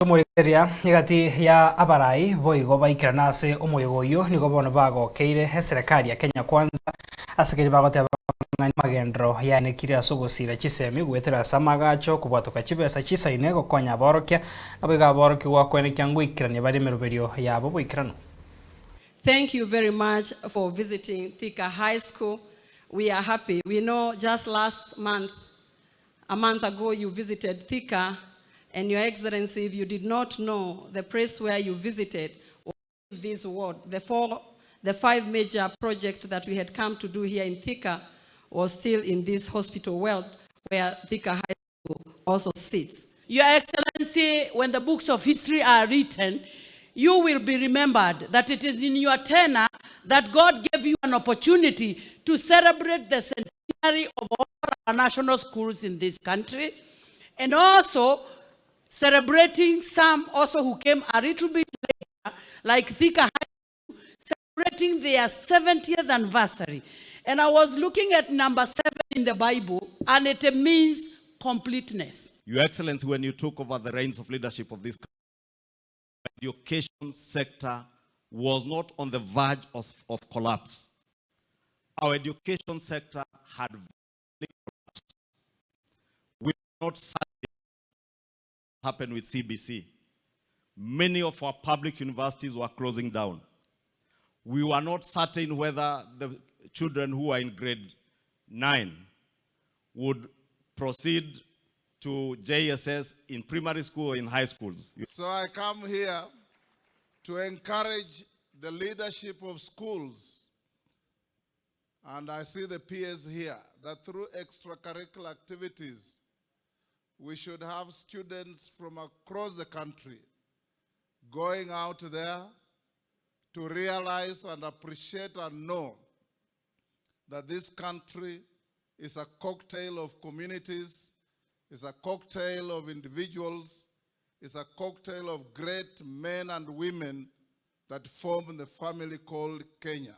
Omorairia igati ya Abarai boigo baikira nase omoyogo uyu nigo bono bagokeire serikali ya Kenya Kwanza asegeri bagoteba Amagenderero yanekire ase ogosira CHISEMI gwetera ase amagacho kobwatoka chibesa chisaine gokonya aborokia abiga aborokia gwakwenekia ngoikirania bari emeroberio yabo boikirano. Thank you very much for visiting Thika High School. We are happy. We know just a month ago, you visited Thika, and Your Excellency, if you did not know, the place where you visited was this ward. The five major projects that we had come to do here in Thika was still in this hospital ward where Thika High School also sits. Your Excellency, when the books of history are written, you will be remembered that it is in your tenure that God gave you an opportunity to celebrate the centenary of all our national schools in this country, and also celebrating some also who came a little bit later, like Thika High School, celebrating their 70th anniversary. And I was looking at number 7 in the Bible, and it means completeness. Your Excellency, when you took over the reins of leadership of this country, the education sector was not on the verge of collapse. Our education sector had collapsed. We were not certain what happened with CBC. Many of our public universities were closing down. We were not certain whether the children who are in grade 9 would proceed to JSS in primary school or in high schools. So I come here to encourage the leadership of schools, and I see the peers here, that through extracurricular activities, we should have students from across the country going out there to realize and appreciate and know that this country is a cocktail of communities, is a cocktail of individuals, is a cocktail of great men and women that form the family called Kenya.